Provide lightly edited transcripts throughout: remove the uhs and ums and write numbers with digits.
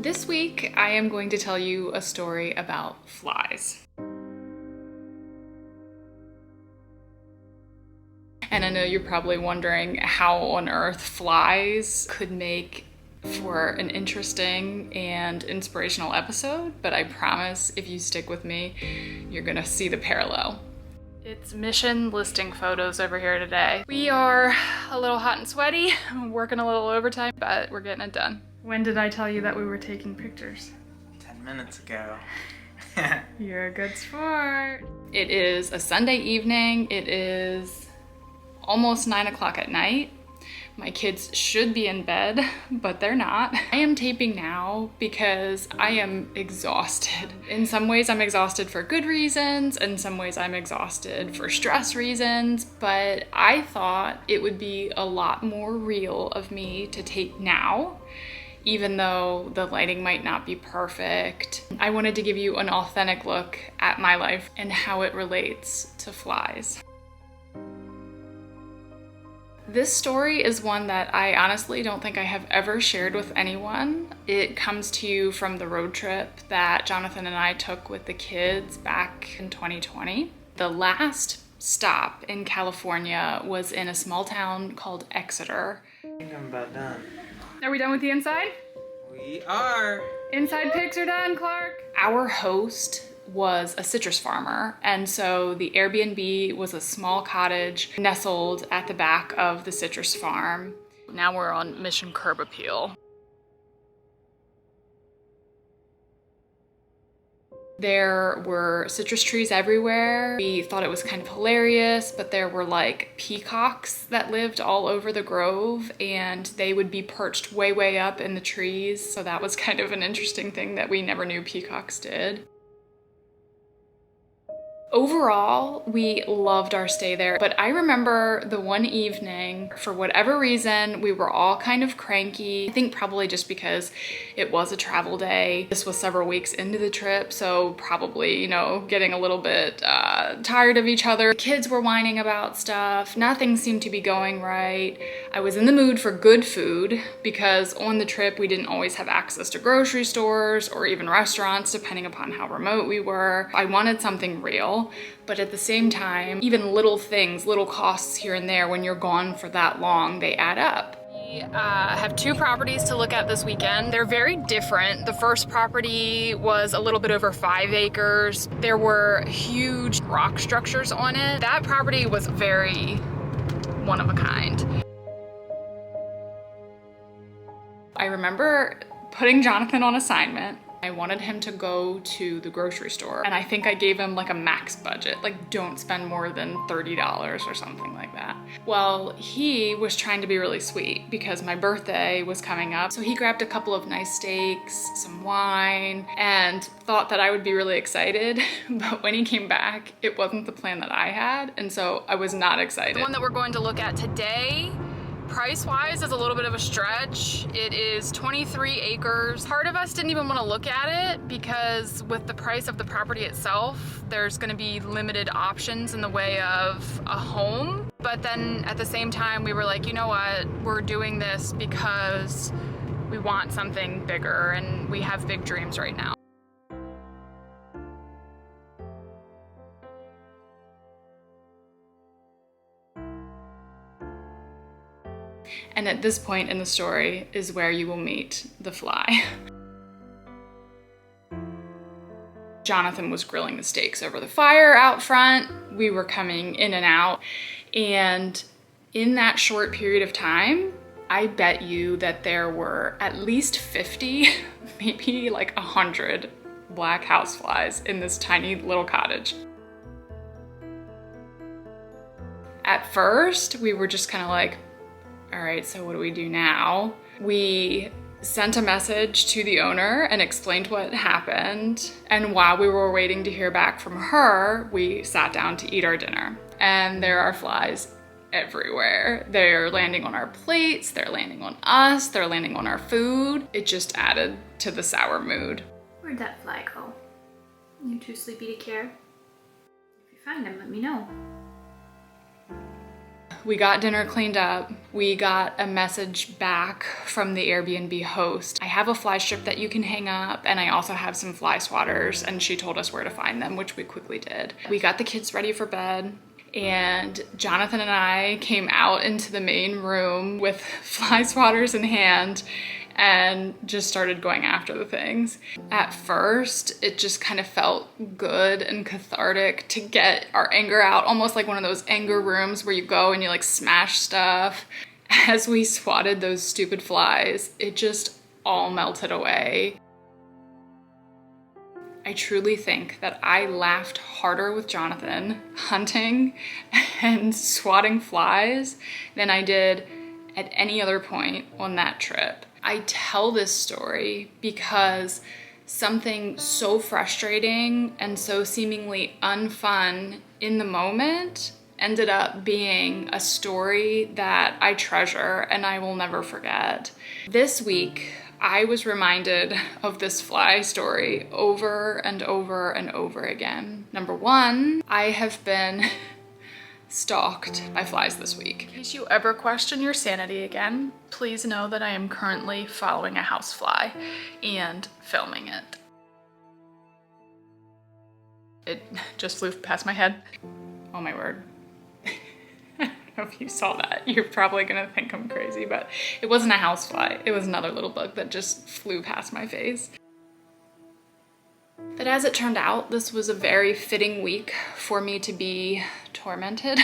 This week, I am going to tell you a story about flies. And I know you're probably wondering how on earth flies could make for an interesting and inspirational episode, but I promise if you stick with me, you're gonna see the parallel. It's mission listing photos over here today. We are a little hot and sweaty, working a little overtime, but we're getting it done. When did I tell you that we were taking pictures? 10 minutes ago. You're a good sport. It is a Sunday evening. It is almost 9 o'clock at night. My kids should be in bed, but they're not. I am taping now because I am exhausted. In some ways I'm exhausted for good reasons, in some ways I'm exhausted for stress reasons, but I thought it would be a lot more real of me to tape now, even though the lighting might not be perfect. I wanted to give you an authentic look at my life and how it relates to flies. This story is one that I honestly don't think I have ever shared with anyone. It comes to you from the road trip that Jonathan and I took with the kids back in 2020. The last stop in California was in a small town called Exeter. I think I'm about done. Are we done with the inside? We are. Inside pics are done, Clark. Our host was a citrus farmer, and so the Airbnb was a small cottage nestled at the back of the citrus farm. Now we're on Mission Curb Appeal. There were citrus trees everywhere. We thought it was kind of hilarious, but there were like peacocks that lived all over the grove, and they would be perched way, way up in the trees. So that was kind of an interesting thing that we never knew peacocks did. Overall, we loved our stay there, but I remember the one evening, for whatever reason, we were all kind of cranky. I think probably just because it was a travel day. This was several weeks into the trip, so probably, getting a little bit tired of each other. The kids were whining about stuff. Nothing seemed to be going right. I was in the mood for good food because on the trip, we didn't always have access to grocery stores or even restaurants, depending upon how remote we were. I wanted something real. But at the same time, even little things, little costs here and there, when you're gone for that long, they add up. We have two properties to look at this weekend. They're very different. The first property was a little bit over 5 acres. There were huge rock structures on it. That property was very one of a kind. I remember putting Jonathan on assignment. I wanted him to go to the grocery store, and I think I gave him like a max budget, like don't spend more than $30 or something like that. Well, he was trying to be really sweet because my birthday was coming up, so he grabbed a couple of nice steaks, some wine, and thought that I would be really excited, but when he came back, it wasn't the plan that I had, and so I was not excited. The one that we're going to look at today, price-wise, is a little bit of a stretch. It is 23 acres. Part of us didn't even want to look at it because with the price of the property itself, there's going to be limited options in the way of a home. But then at the same time, we were like, you know what? We're doing this because we want something bigger and we have big dreams right now. And at this point in the story is where you will meet the fly. Jonathan was grilling the steaks over the fire out front. We were coming in and out. And in that short period of time, I bet you that there were at least 50, maybe like 100 black houseflies in this tiny little cottage. At first, we were just kind of like, all right, so what do we do now? We sent a message to the owner and explained what happened. And while we were waiting to hear back from her, we sat down to eat our dinner. And there are flies everywhere. They're landing on our plates, they're landing on us, they're landing on our food. It just added to the sour mood. Where'd that fly go? You too sleepy to care? If you find him, let me know. we got dinner cleaned up. We got a message back from the Airbnb host. I have a fly strip that you can hang up, and I also have some fly swatters, and she told us where to find them, which we quickly did. We got the kids ready for bed, and Jonathan and I came out into the main room with fly swatters in hand and just started going after the things. At first, it just kind of felt good and cathartic to get our anger out, almost like one of those anger rooms where you go and you like smash stuff. As we swatted those stupid flies, it just all melted away. I truly think that I laughed harder with Jonathan hunting and swatting flies than I did at any other point on that trip. I tell this story because something so frustrating and so seemingly unfun in the moment ended up being a story that I treasure and I will never forget. This week, I was reminded of this fly story over and over and over again. Number one, I have been stalked by flies this week. In case you ever question your sanity again, please know that I am currently following a housefly and filming it. It just flew past my head. Oh my word. I don't know if you saw that. You're probably gonna think I'm crazy, but it wasn't a housefly. It was another little bug that just flew past my face. But as it turned out, this was a very fitting week for me to be tormented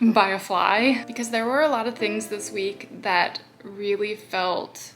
by a fly, because there were a lot of things this week that really felt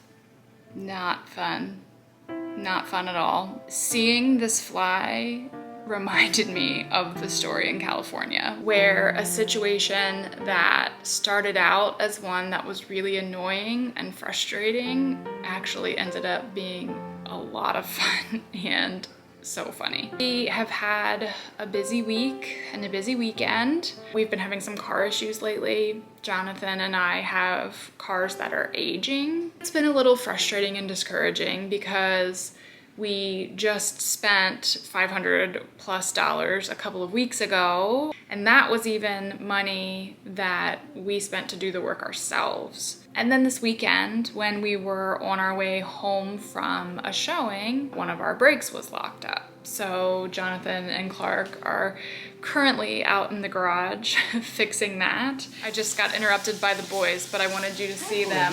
not fun. Not fun at all. Seeing this fly reminded me of the story in California, where a situation that started out as one that was really annoying and frustrating actually ended up being a lot of fun and so funny. We have had a busy week and a busy weekend. We've been having some car issues lately. Jonathan and I have cars that are aging. It's been a little frustrating and discouraging because we just spent $500+ a couple of weeks ago, and that was even money that we spent to do the work ourselves. And then this weekend, when we were on our way home from a showing, one of our brakes was locked up. So Jonathan and Clark are currently out in the garage fixing that. I just got interrupted by the boys, but I wanted you to see them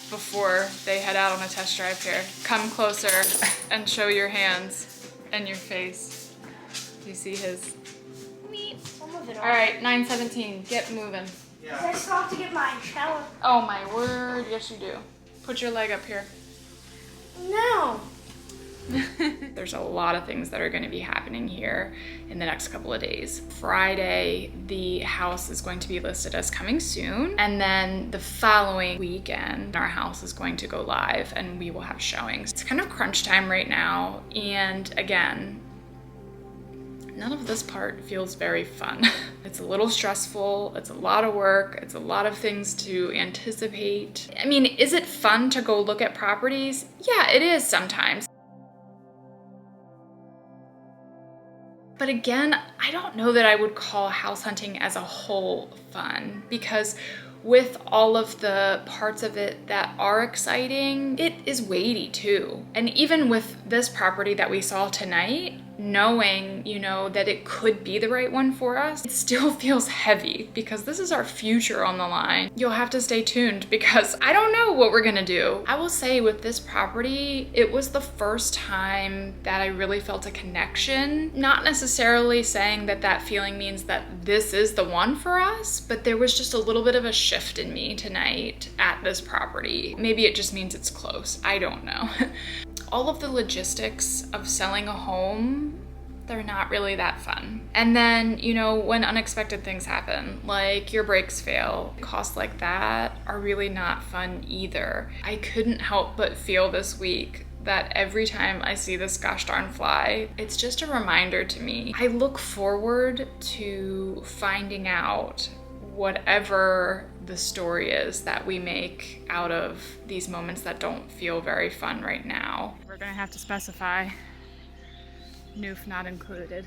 before they head out on a test drive here. Come closer and show your hands and your face. Do you see his? All right, 917, get moving. Yeah. I still have to get my shower. Oh my word, yes you do. Put your leg up here. No. There's a lot of things that are going to be happening here in the next couple of days. Friday, the house is going to be listed as coming soon. And then the following weekend, our house is going to go live and we will have showings. It's kind of crunch time right now. And again, none of this part feels very fun. It's a little stressful, it's a lot of work, it's a lot of things to anticipate. I mean, is it fun to go look at properties? Yeah, it is sometimes. But again, I don't know that I would call house hunting as a whole fun, because with all of the parts of it that are exciting, it is weighty too. And even with this property that we saw tonight, knowing, you know, that it could be the right one for us, it still feels heavy because this is our future on the line. You'll have to stay tuned because I don't know what we're gonna do. I will say with this property, it was the first time that I really felt a connection. Not necessarily saying that that feeling means that this is the one for us, but there was just a little bit of a shift in me tonight at this property. Maybe it just means it's close, I don't know. All of the logistics of selling a home, they're not really that fun. And then, you know, when unexpected things happen, like your brakes fail, costs like that are really not fun either. I couldn't help but feel this week that every time I see this gosh darn fly, it's just a reminder to me. I look forward to finding out whatever the story is that we make out of these moments that don't feel very fun right now. We're gonna have to specify Noof not included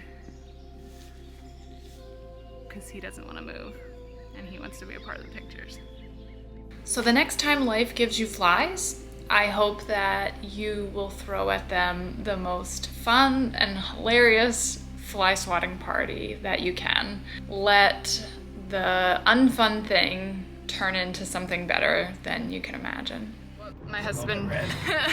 because he doesn't want to move. and he wants to be a part of the pictures. So the next time life gives you flies, I hope that you will throw at them the most fun and hilarious fly swatting party that you can. Let the unfun thing turn into something better than you can imagine. My husband,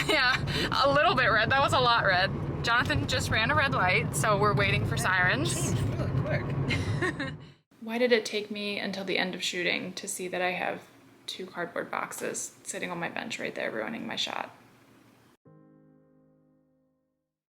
yeah, a little bit red. That was a lot red. Jonathan just ran a red light, so we're waiting for sirens. Really quick. Why did it take me until the end of shooting to see that I have 2 cardboard boxes sitting on my bench right there ruining my shot?